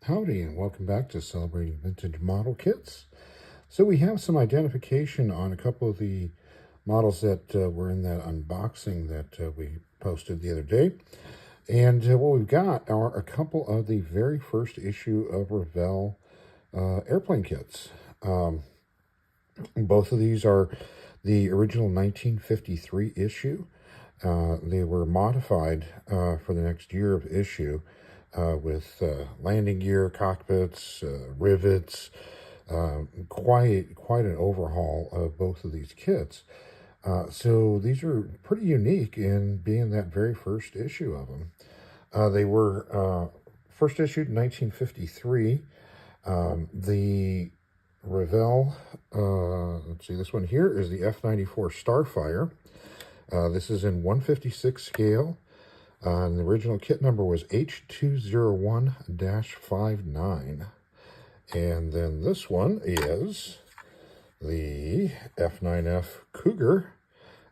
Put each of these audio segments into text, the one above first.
Howdy, and welcome back to Celebrating Vintage Model Kits. So we have some identification on a couple of the models that were in that unboxing that we posted the other day. And what we've got are a couple of the very first issue of Revell airplane kits. Both of these are the original 1953 issue. They were modified for the next year of issue. With landing gear, cockpits, rivets, quite an overhaul of both of these kits. So these are pretty unique in being that very first issue of them. They were first issued in 1953. The Revell, let's see, this one here is the F-94 Starfire. This is in 1/56 scale. And the original kit number was H201-59. And then this one is the F9F Cougar.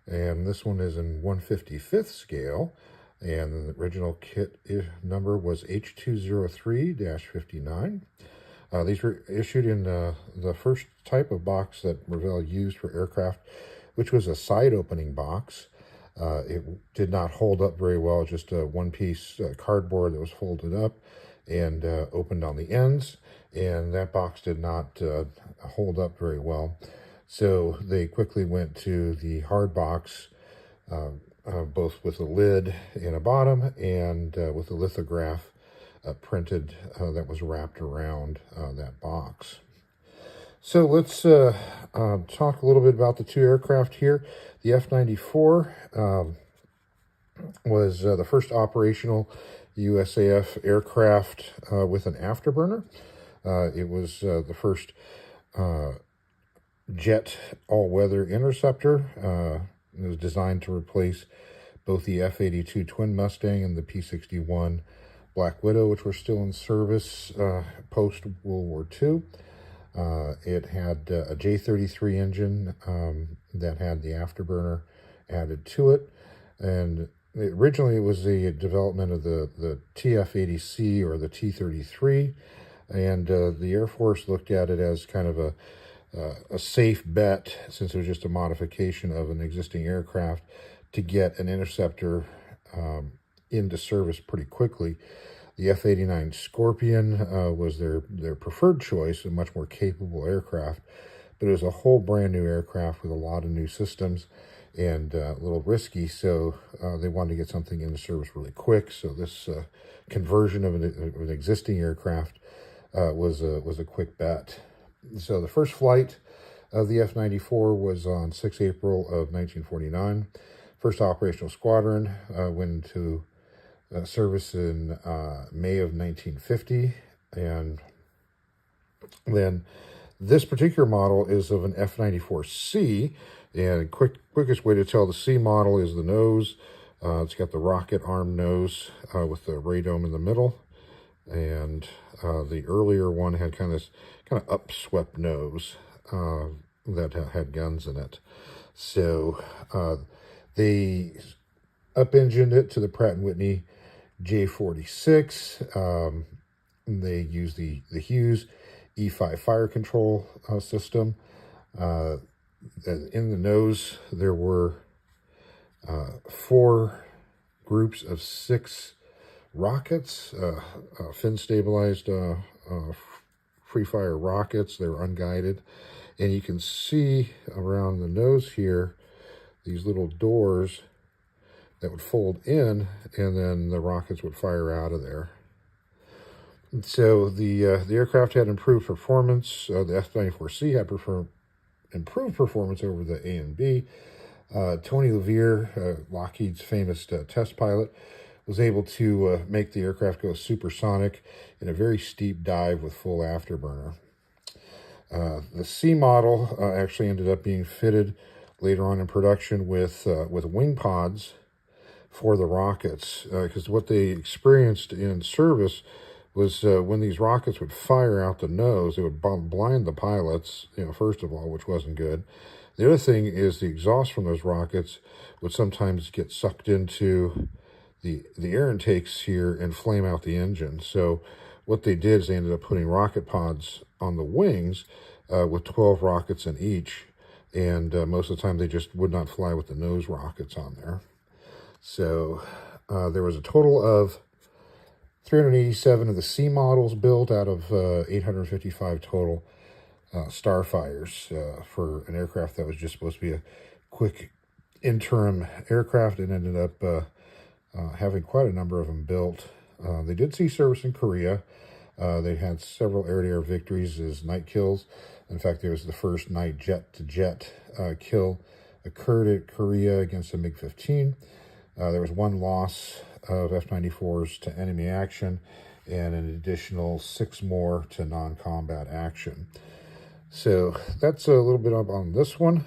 And this one is in 1/55 scale. And the original kit number was H203-59. These were issued in the first type of box that Revell used for aircraft, which was a side opening box. It did not hold up very well, just a one-piece cardboard that was folded up and opened on the ends, and that box did not hold up very well. So they quickly went to the hard box, both with a lid and a bottom and with a lithograph printed that was wrapped around that box. So let's talk a little bit about the two aircraft here. The F-94 was the first operational USAF aircraft with an afterburner. It was the first jet all-weather interceptor. It was designed to replace both the F-82 Twin Mustang and the P-61 Black Widow, which were still in service post-World War II. It had a J-33 engine that had the afterburner added to it, and originally it was the development of the TF-80C or the T-33, and the Air Force looked at it as kind of a safe bet, since it was just a modification of an existing aircraft, to get an interceptor into service pretty quickly. The F-89 Scorpion was their preferred choice, a much more capable aircraft, but it was a whole brand new aircraft with a lot of new systems and a little risky, so they wanted to get something into service really quick. So this conversion of an existing aircraft was a quick bet. So the first flight of the F-94 was on 6 April of 1949. First operational squadron went into service in May of 1950, and then this particular model is of an F-94C, and quickest way to tell the C model is the nose. It's got the rocket arm nose with the radome in the middle, and the earlier one had kind of upswept nose that had guns in it. So they up-engined it to the Pratt & Whitney J46. They used the Hughes E5 fire control system. In the nose, there were 4 groups of 6 rockets, fin-stabilized free-fire rockets. They were unguided. And you can see around the nose here, these little doors that would fold in, and then the rockets would fire out of there. And so the aircraft had improved performance. The F-94C had improved performance over the A and B. Tony Levere, Lockheed's famous test pilot, was able to make the aircraft go supersonic in a very steep dive with full afterburner. The C model actually ended up being fitted later on in production with wing pods for the rockets, because what they experienced in service was when these rockets would fire out the nose, it would blind the pilots, first of all, which wasn't good. The other thing is the exhaust from those rockets would sometimes get sucked into the air intakes here and flame out the engine. So what they did is they ended up putting rocket pods on the wings with 12 rockets in each. And most of the time they just would not fly with the nose rockets on there. So there was a total of 387 of the C models built out of 855 total Starfires for an aircraft that was just supposed to be a quick interim aircraft, and ended up having quite a number of them built. They did see service in Korea. They had several air-to-air victories as night kills. In fact, there was the first night jet-to-jet kill occurred at Korea against a MiG-15. There was one loss of F-94s to enemy action, and an additional 6 more to non-combat action. So that's a little bit up on this one.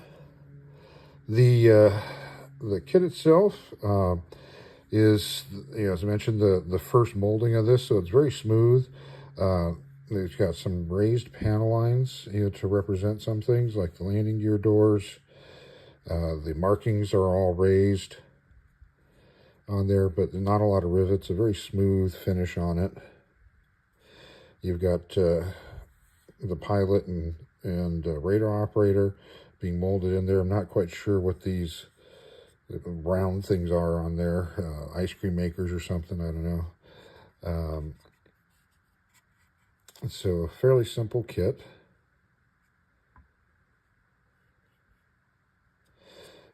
The kit itself is, as I mentioned, the first molding of this, so it's very smooth. It's got some raised panel lines, to represent some things, like the landing gear doors. The markings are all raised on there, but not a lot of rivets. A very smooth finish on it. You've got the pilot and radar operator being molded in there. I'm not quite sure what these round things are on there. Ice cream makers or something, I don't know. So a fairly simple kit.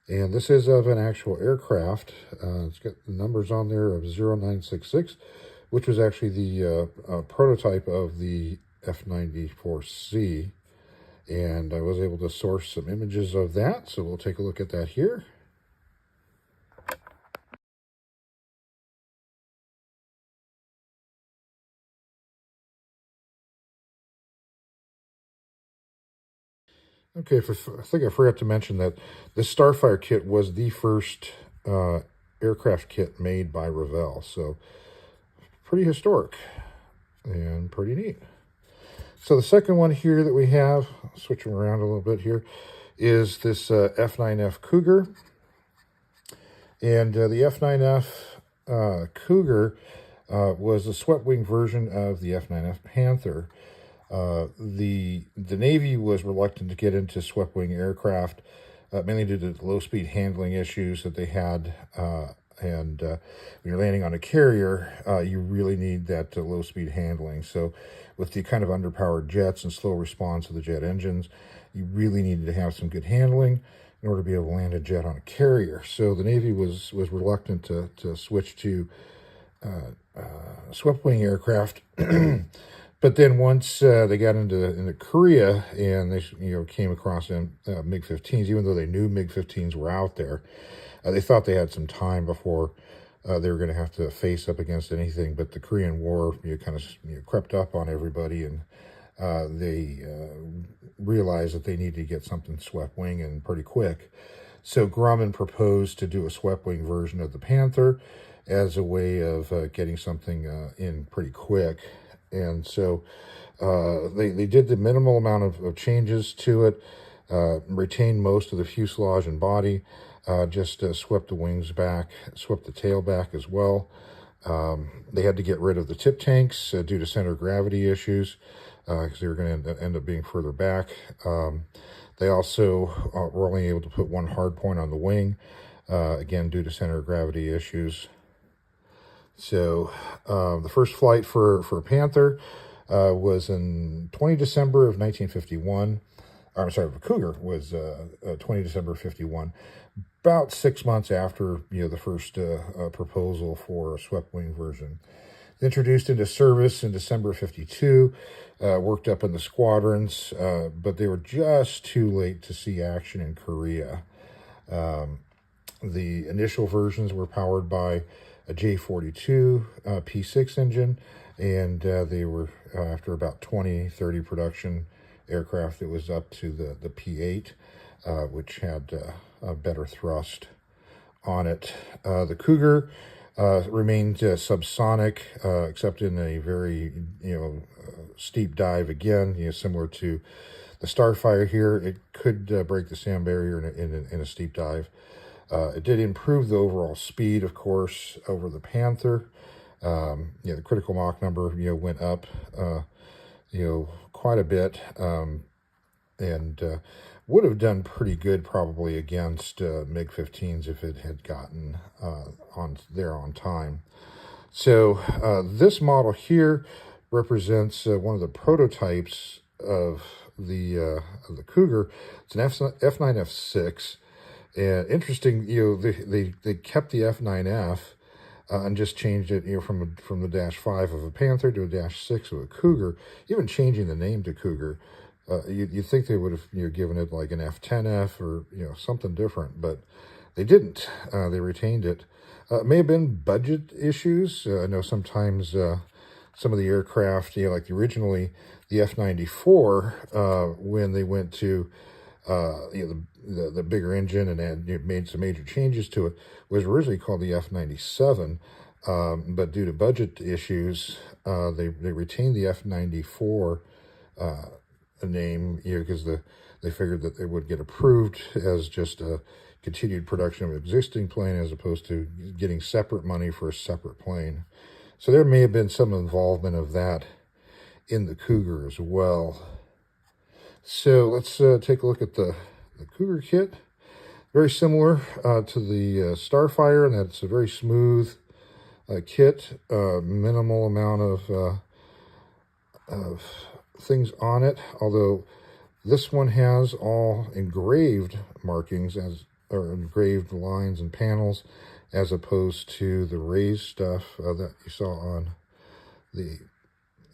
And this is of an actual aircraft. It's got the numbers on there of 0966, which was actually the prototype of the F-94C. And I was able to source some images of that, so we'll take a look at that here. Okay, I think I forgot to mention that this Starfire kit was the first aircraft kit made by Revell, so pretty historic and pretty neat. So the second one here that we have, switching around a little bit here, is this F9F Cougar. And the F9F Cougar was a swept-wing version of the F9F Panther. The Navy was reluctant to get into swept-wing aircraft, mainly due to low-speed handling issues that they had. And when you're landing on a carrier, you really need that low-speed handling. So with the kind of underpowered jets and slow response of the jet engines, you really needed to have some good handling in order to be able to land a jet on a carrier. So the Navy was reluctant to switch to swept-wing aircraft. But then once they got into Korea and they came across MiG-15s, even though they knew MiG-15s were out there, they thought they had some time before they were going to have to face up against anything. But the Korean War kind of crept up on everybody, and they realized that they needed to get something swept wing and pretty quick. So Grumman proposed to do a swept wing version of the Panther as a way of getting something in pretty quick. And so they did the minimal amount of changes to it, retained most of the fuselage and body, just swept the wings back, swept the tail back as well. They had to get rid of the tip tanks due to center of gravity issues, because they were going to end up being further back. They also were only able to put one hard point on the wing, again, due to center of gravity issues. So the first flight for Panther was in 20 December of 1951. I'm sorry, the Cougar was 20 December 51, about 6 months after the first proposal for a swept wing version. Introduced into service in December 52, worked up in the squadrons, but they were just too late to see action in Korea. The initial versions were powered by a J-42 P6 engine, and they were, after about 30 production aircraft, it was up to the P8, which had a better thrust on it. The Cougar remained subsonic, except in a very steep dive again, similar to the Starfire here. It could break the sound barrier in a steep dive. It did improve the overall speed, of course, over the Panther. The critical Mach number, went up, quite a bit, and would have done pretty good probably against MiG-15s if it had gotten on time. So this model here represents one of the prototypes of the Cougar. It's an F9F6, and interesting. They kept the F9F and just changed it, from the -5 of a Panther to a -6 of a Cougar. Even changing the name to Cougar, you'd think they would have given it like an F10F or something different, but they didn't. They retained it. It may have been budget issues. I know sometimes some of the aircraft, like originally the F-94, when they went to the bigger engine and had made some major changes to it, was originally called the F-97, but due to budget issues, they retained the F-94 name, because they figured that it would get approved as just a continued production of an existing plane as opposed to getting separate money for a separate plane. So there may have been some involvement of that in the Cougar as well. So let's take a look at the Cougar kit. Very similar to the Starfire, and that's a very smooth kit. Minimal amount of things on it, although this one has all engraved markings or engraved lines and panels, as opposed to the raised stuff that you saw on the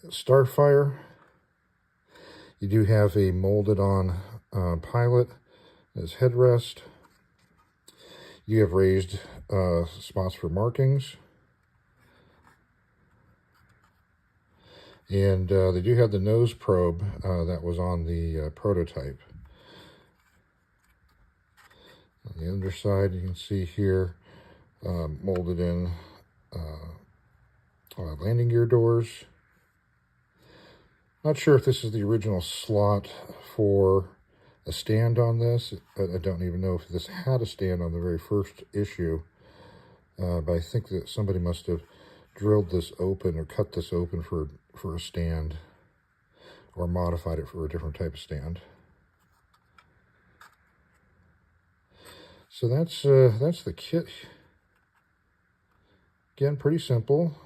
Starfire. You do have a molded on pilot as headrest. You have raised spots for markings. And they do have the nose probe that was on the prototype. On the underside, you can see here, molded in landing gear doors. Not sure if this is the original slot for a stand on this. I don't even know if this had a stand on the very first issue, but I think that somebody must have drilled this open or cut this open for a stand, or modified it for a different type of stand. So that's the kit. Again, pretty simple,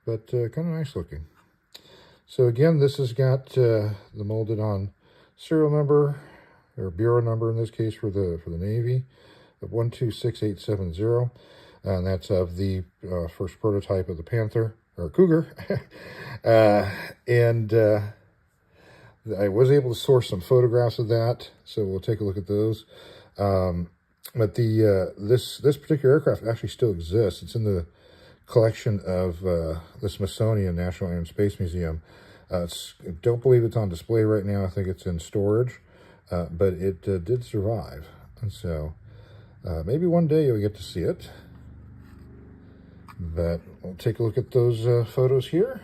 but kind of nice looking. So again, this has got the molded on serial number, or bureau number in this case for the Navy, of 126870, and that's of the first prototype of the Panther, or Cougar. And I was able to source some photographs of that, so we'll take a look at those. But this particular aircraft actually still exists. It's in the collection of the Smithsonian National Air and Space Museum. I don't believe it's on display right now. I think it's in storage, but it did survive. And so maybe one day you'll get to see it. But we'll take a look at those photos here.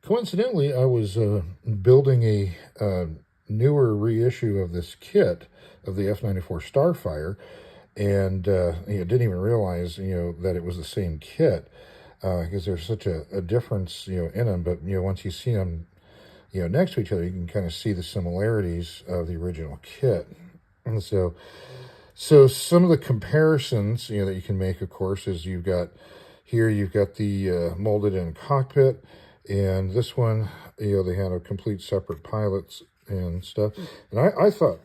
Coincidentally, I was building a newer reissue of this kit of the F-94 Starfire, and didn't even realize that it was the same kit, because there's such a difference in them. But once you see them next to each other, you can kind of see the similarities of the original kit. And so some of the comparisons that you can make, of course, is you've got the molded in cockpit, and this one they had a complete separate pilots and stuff. And I thought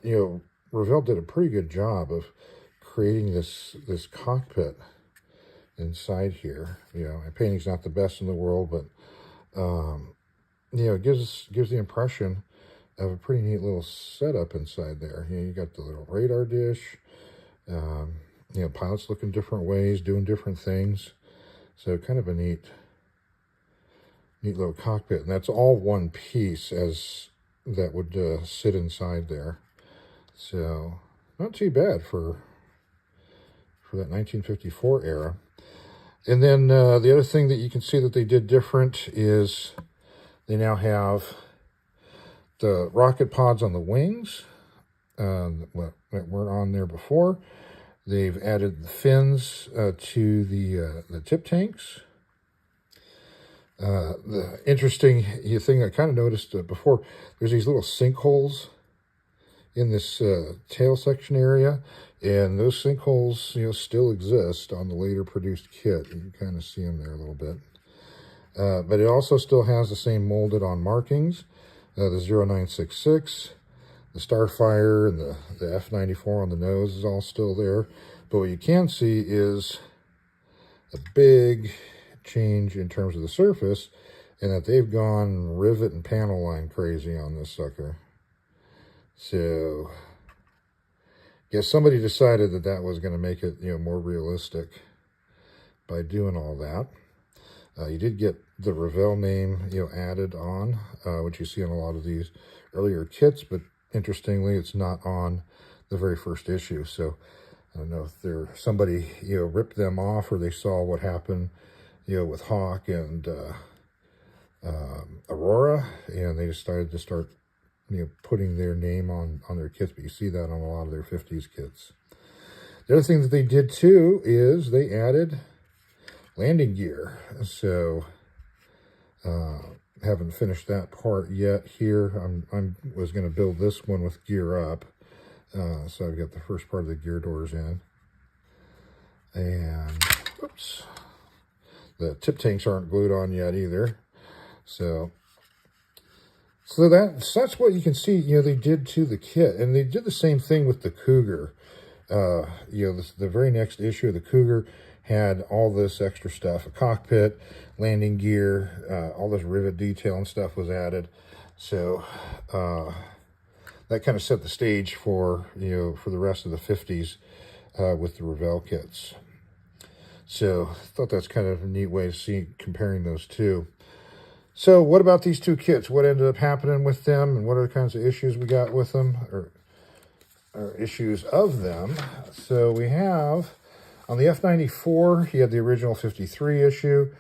Revell did a pretty good job of creating this cockpit inside here. My painting's not the best in the world, but it gives the impression of a pretty neat little setup inside there. You got the little radar dish, pilots looking different ways, doing different things. So kind of a neat little cockpit, and that's all one piece as that would sit inside there. So not too bad for that 1954 era. And then the other thing that you can see that they did different is They now have the rocket pods on the wings that weren't on there before. They've added the fins to the tip tanks. The interesting thing I kind of noticed before, there's these little sinkholes in this tail section area, and those sinkholes, still exist on the later produced kit. You can kind of see them there a little bit. But it also still has the same molded on markings. The 0966, the Starfire, and the F-94 on the nose is all still there. But what you can see is a big change in terms of the surface, and that they've gone rivet and panel line crazy on this sucker. So, guess somebody decided that that was going to make it, more realistic by doing all that. You did get the Revell name, added on, which you see on a lot of these earlier kits, but interestingly, it's not on the very first issue. So, I don't know if somebody, ripped them off, or they saw what happened, with Hawk and Aurora, and they decided to start putting their name on their kits. But you see that on a lot of their 50s kits. The other thing that they did too is they added landing gear. So haven't finished that part yet here. I was going to build this one with gear up. So I've got the first part of the gear doors in. And oops, the tip tanks aren't glued on yet either. So that's what you can see, they did to the kit. And they did the same thing with the Cougar. The very next issue of the Cougar had all this extra stuff, a cockpit, landing gear, all this rivet detail and stuff was added. So that kind of set the stage for, for the rest of the 50s with the Revell kits. So I thought that's kind of a neat way to see comparing those two. So what about these two kits? What ended up happening with them, and what are the kinds of issues we got with them, or issues of them? So we have, on the F-94, he had the original 53 issue,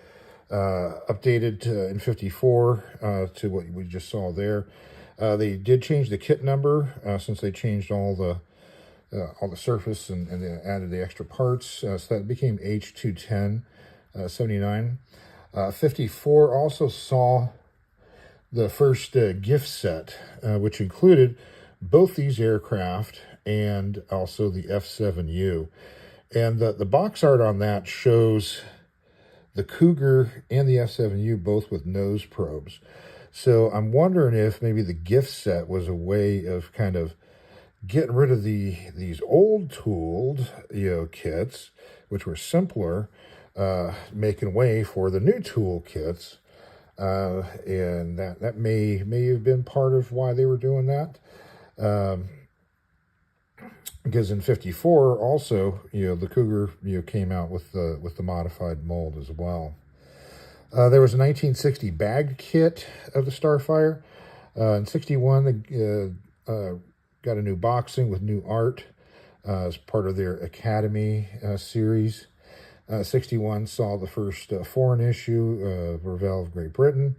updated in 54 to what we just saw there. They did change the kit number since they changed all the surface and they added the extra parts. So that became H210 79. 54 also saw the first gift set, which included both these aircraft and also the F7U. And the box art on that shows the Cougar and the F7U both with nose probes. So I'm wondering if maybe the gift set was a way of kind of getting rid of these old tooled kits, which were simpler, making way for the new tool kits, and that may have been part of why they were doing that. Because in 54 also, the Cougar came out with the modified mold as well. There was a 1960 bagged kit of the Starfire. In 61, they got a new boxing with new art as part of their Academy series. 61 saw the first foreign issue of Revell of Great Britain,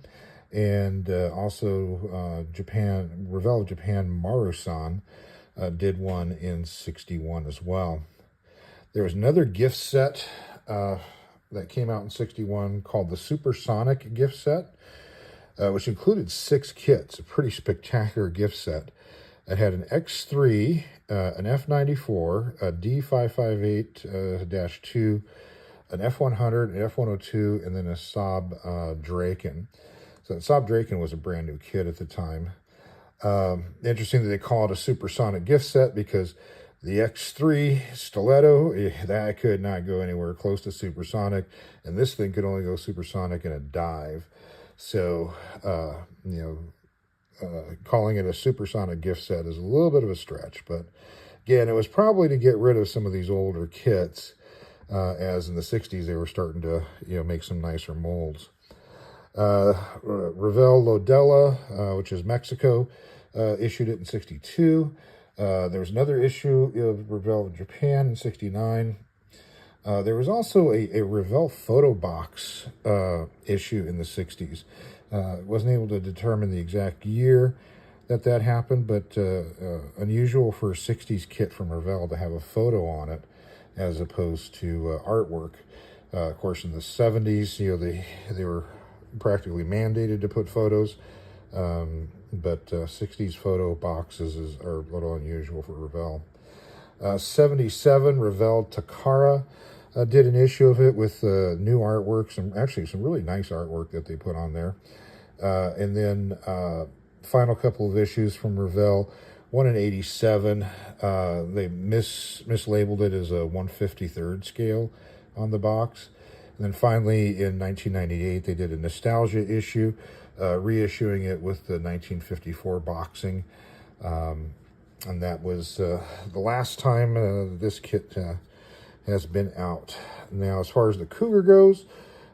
and also Revell of Japan Maru-san did one in 61 as well. There was another gift set that came out in 61 called the Supersonic gift set, which included 6 kits, a pretty spectacular gift set. It had an X3, an F-94, a D558-2, an F-100, an F-102, and then a Saab Draken. So the Saab Draken was a brand new kit at the time. Interesting that they call it a supersonic gift set because the X3 Stiletto, that could not go anywhere close to supersonic, and this thing could only go supersonic in a dive. So, calling it a supersonic gift set is a little bit of a stretch, but again, it was probably to get rid of some of these older kits, as in the 60s they were starting to make some nicer molds. Revell Lodella, which is Mexico, issued it in 62. There was another issue of Revell of Japan in 69. There was also a Revell photo box issue in the 60s. Wasn't able to determine the exact year that happened, but unusual for a 60s kit from Revell to have a photo on it as opposed to artwork. Of course, in the 70s, they were practically mandated to put photos, but 60s photo boxes are a little unusual for Revell. 77, Revell Takara did an issue of it with new artwork, actually some really nice artwork that they put on there. And then final couple of issues from Revell. One in 87, they mislabeled it as a 1/53rd scale on the box. And then finally in 1998, they did a nostalgia issue, reissuing it with the 1954 boxing. And that was the last time this kit has been out. Now, as far as the Cougar goes,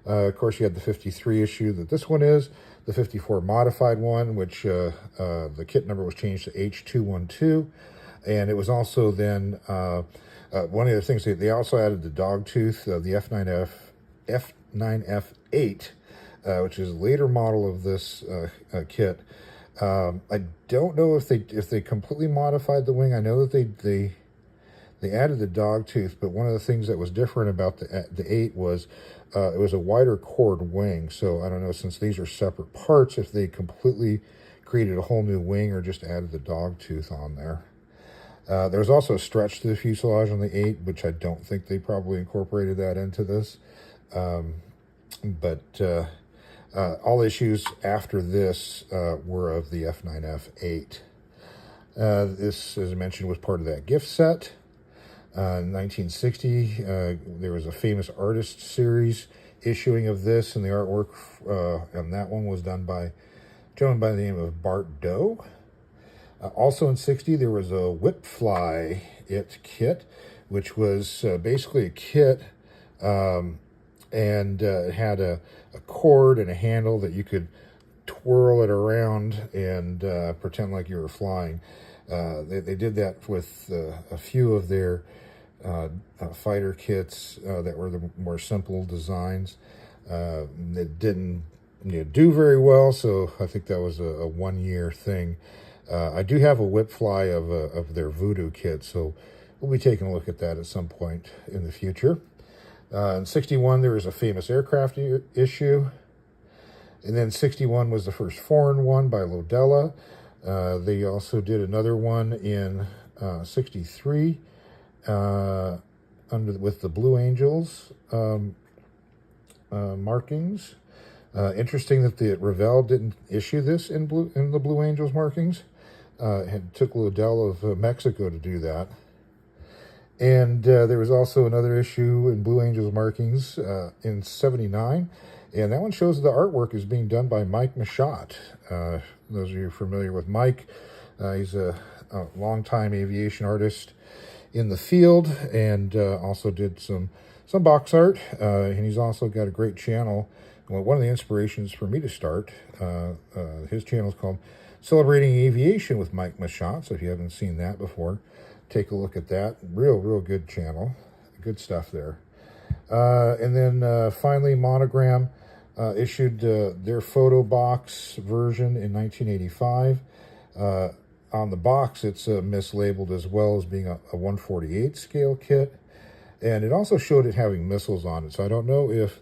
of course, you had the 53 issue that this one is, the 54 modified one, which the kit number was changed to H212. And it was also then, one of the things, they also added the dog tooth, the F9F8, which is a later model of this kit. I don't know if they completely modified the wing. I know that they added the dog tooth, but one of the things that was different about the 8 was it was a wider chord wing. So I don't know, since these are separate parts, if they completely created a whole new wing or just added the dog tooth on there. There was also a stretch to the fuselage on the 8, which I don't think they probably incorporated that into this. But all issues after this were of the F9F8. This, as I mentioned, was part of that gift set. In 1960, there was a famous artist series issuing of this, and the artwork on that one was done by a gentleman by the name of Bart Doe. Also in 60, there was a Whipfly It kit, which was basically a kit, and it had a cord and a handle that you could twirl it around and pretend like you were flying. They did that with a few of their fighter kits that were the more simple designs. It didn't do very well, so I think that was a one-year thing. I do have a Whipfly of their Voodoo kit, so we'll be taking a look at that at some point in the future. In 61, there was a famous aircraft issue. And then 61 was the first foreign one by Lodella. They also did another one in 63 with the Blue Angels markings. Interesting that the Revell didn't issue this in the Blue Angels markings. It took Lodella of Mexico to do that. And there was also another issue in Blue Angels markings in 79. And that one shows the artwork is being done by Mike Machat. Those of you familiar with Mike, he's a longtime aviation artist in the field, and also did some box art. And he's also got a great channel. Well, one of the inspirations for me to start, his channel is called Celebrating Aviation with Mike Machat. So if you haven't seen that before, take a look at that. Real good channel. Good stuff there. And then finally, Monogram issued their photo box version in 1985. On the box, it's mislabeled as well as being a 1/48 scale kit. And it also showed it having missiles on it. So I don't know if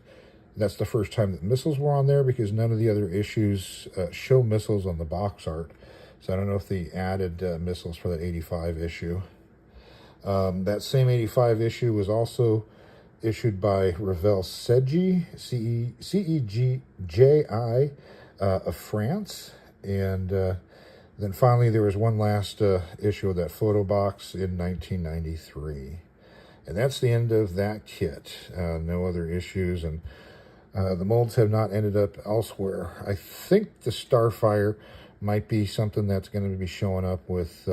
that's the first time that missiles were on there, because none of the other issues show missiles on the box art. So I don't know if they added missiles for that 85 issue. That same 85 issue was also issued by Revell Ceggi, C-E-G-J-I, of France. And then finally, there was one last issue of that photo box in 1993. And that's the end of that kit. No other issues, and the molds have not ended up elsewhere. I think the Starfire might be something that's going to be showing up with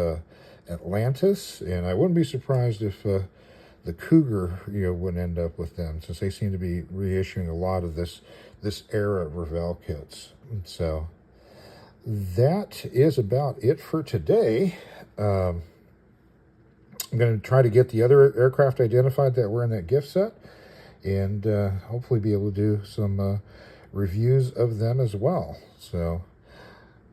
Atlantis, and I wouldn't be surprised if the Cougar wouldn't end up with them, since they seem to be reissuing a lot of this era of Revell kits. And so that is about it for today. I'm going to try to get the other aircraft identified that were in that gift set, and hopefully be able to do some reviews of them as well. So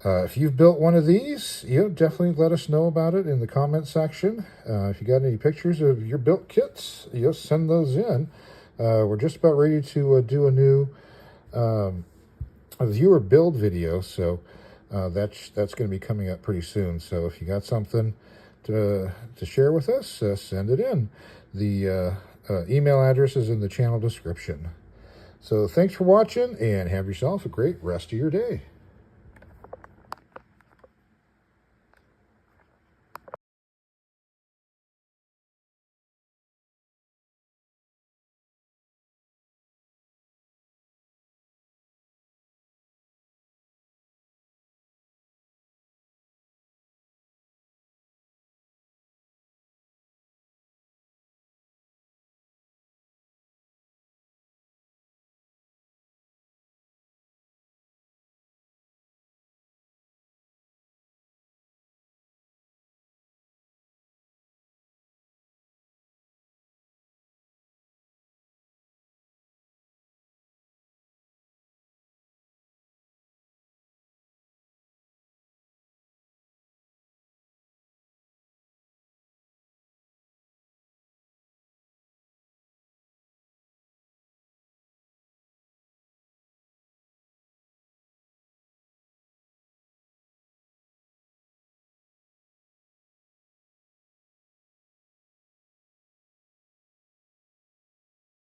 if you've built one of these, definitely let us know about it in the comment section. If you got any pictures of your built kits, send those in. We're just about ready to do a new a viewer build video, so that's going to be coming up pretty soon. So if you got something to share with us, send it in. The email address is in the channel description. So thanks for watching, and have yourself a great rest of your day.